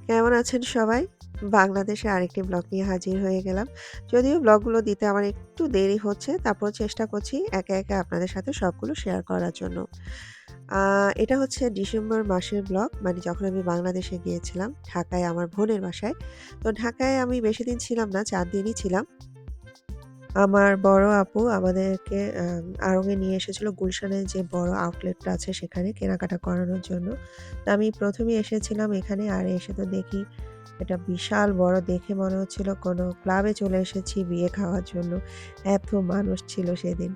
কেমন আছেন সবাই? বাংলাদেশে আরেকটি ব্লগ নিয়ে হাজির হয়ে গেলাম। যদিও ব্লগগুলো দিতে আমার একটু দেরি হচ্ছে, তারপরেও চেষ্টা করছি একে, একে আপনাদের সাথে সবগুলো শেয়ার করার জন্য। আ এটা হচ্ছে ডিসেম্বর মাসের ব্লগ, মানে যখন আমি বাংলাদেশে গিয়েছিলাম, ঢাকায় আমার বোনের বাসায়। তো ঢাকায় আমি বেশিদিন ছিলাম না, ৪ দিনই ছিলাম। আমার বড় আপু আমাদেরকে আড়ং-এ নিয়ে এসেছিল গুলশানের যে বড় আউটলেটটা আছে সেখানে কেনাকাটা করানোর জন্য। তো আমি ১ম এই এসেছিলাম এখানে, আর এসে তো দেখি এটা বিশাল বড়, দেখে মনে হচ্ছিল কোনো ক্লাবে চলে এসেছি বিয়ে খাওয়ার জন্য। এত মানুষ ছিল সেদিন।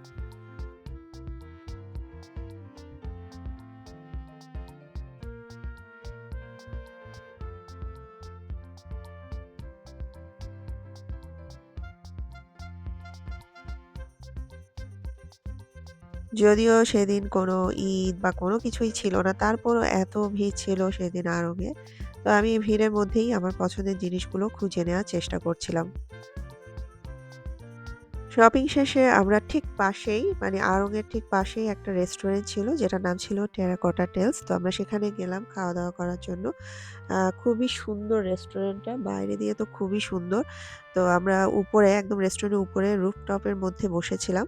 যদিও সেদিন কোনো ঈদ বা কোনো কিছুই ছিল না, তারপরও এত ভিড় ছিল সেদিন আড়ং-এ। তো আমি এই ভিড়ের মধ্যেই আমার পছন্দের জিনিসগুলো খুঁজে নেওয়ার চেষ্টা করছিলাম। শপিং শেষে আমরা ঠিক পাশেই, মানে আড়ং-এর ঠিক পাশেই একটা রেস্টুরেন্ট ছিল যেটার নাম ছিল টেরাকোটা টেলস। তো আমরা সেখানে গেলাম খাওয়া-দাওয়া করার জন্য। খুবই সুন্দর রেস্টুরেন্টটা, বাইরে দিয়ে তো খুবই সুন্দর। তো আমরা উপরে একদম রেস্টুরেন্টের উপরে রুফটপের মধ্যে বসেছিলাম।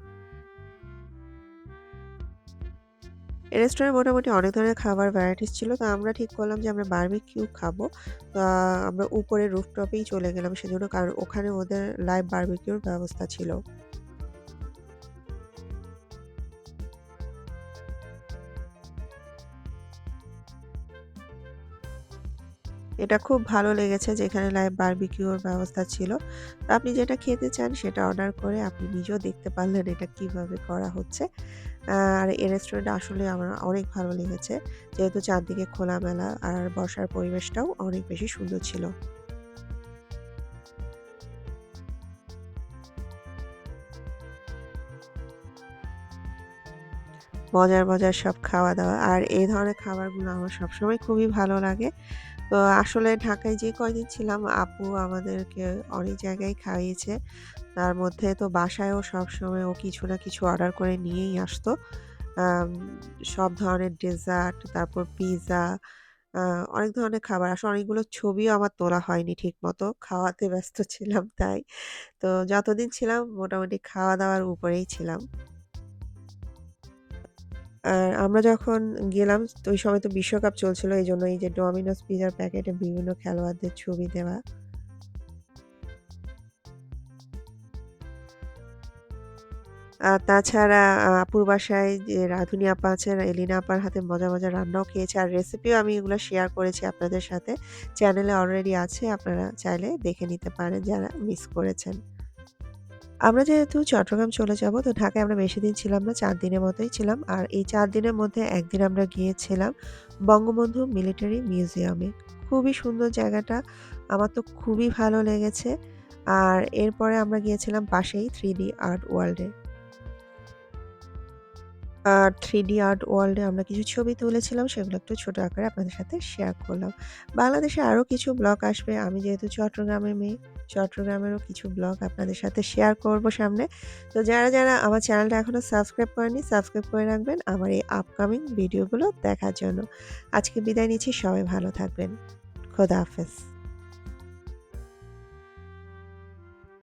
এই রেস্টুরেন্টে মোটামুটি অনেক ধরনের খাবার ভ্যারাইটিস ছিল। তো আমরা ঠিক করলাম যে আমরা বারবিকিউ খাবো। তো আমরা উপরে রুফটপেই চলে গেলাম সেজন্য, কারণ ওখানে ওদের লাইভ বারবিকিউর ব্যবস্থা ছিল। এটা খুব ভালো লেগেছে যে এখানে লাইভ বারবিকিউর ব্যবস্থা ছিল। তো আপনি যেটা খেতে চান সেটা অর্ডার করে আপনি নিজেও দেখতে পারলেন এটা কিভাবে করা হচ্ছে। আর এই রেস্টুরেন্টটা আসলে আমার অনেক ভালো লেগেছে। যেহেতু চারদিকে খোলামেলা আর বসার পরিবেশটাও অনেক বেশি সুন্দর ছিল। মজার, মজার সব খাওয়া-দাওয়া। আর এই ধরনের খাবারগুলো আমার সবসময় খুবই ভালো লাগে। তো আসলে ঢাকায় যে কয়দিন ছিলাম আপু আমাদেরকে অনেক জায়গায় খাইয়েছে। তার মধ্যে তো বাসায়ও সবসময় ও কিছু না কিছু অর্ডার করে নিয়েই আসতো। আম সব ধরনের ডেজার্ট, তারপর পিজ্জা, আ অনেক ধরনের খাবার। আসলে অনেকগুলো ছবিও আমার তোলা হয়নি ঠিকমতো। খাওয়াতে ব্যস্ত ছিলাম তাই। তো যতদিন ছিলাম মোটামুটি খাওয়া-দাওয়ার উপরেই ছিলাম। আর আমরা যখন গেলাম তো ওই সময় তো বিশ্বকাপ চলছিল। এজন্য এই যে ডমিনোস পিজ্জার প্যাকেটে বিভিন্ন খেলোয়াড়দের ছবি দেওয়া। তাছাড়া আপুর বাসায় যে রাঁধুনি আপা আছেন, এলিনা আপার হাতে মজার, মজার রান্নাও খেয়েছি। আর রেসিপিও আমি এগুলো শেয়ার করেছি আপনাদের সাথে। চ্যানেলে অলরেডি আছে। আপনারা চাইলে দেখে নিতে পারেন যারা মিস করেছেন। আমরা যেহেতু চট্টগ্রাম চলে যাব, তো ঢাকায় আমরা বেশিদিন ছিলাম না। ৪ দিনের মতোই ছিলাম। আর এই ৪ দিনের মধ্যে ১ দিন আমরা গিয়েছিলাম বঙ্গবন্ধু মিলিটারি মিউজিয়ামে। খুবই সুন্দর জায়গাটা। আমার তো খুবই ভালো লেগেছে। আর এরপরে আমরা গিয়েছিলাম পাশেই 3D আর্ট ওয়ার্ল্ড এ। আর 3D আর্ট ওয়ার্ল্ড এ আমরা কিছু ছবি তুলেছিলাম। সেগুলো একটু ছোট আকারে আপনাদের সাথে শেয়ার করলাম। বাংলাদেশে আরো কিছু ব্লগ আসবে। আমি যেহেতু চট্টগ্রামের মেয়ে, চট্টগ্রামেরও কিছু ব্লগ আপনাদের সাথে শেয়ার করব সামনে। তো যারা, যারা আমার চ্যানেলটা এখনো সাবস্ক্রাইব করেননি, সাবস্ক্রাইব করে রাখবেন আমার এই আপকামিং ভিডিওগুলো দেখার জন্য। আজকে বিদায় নিচ্ছি। সবাই ভালো থাকবেন। খোদা হাফেজ।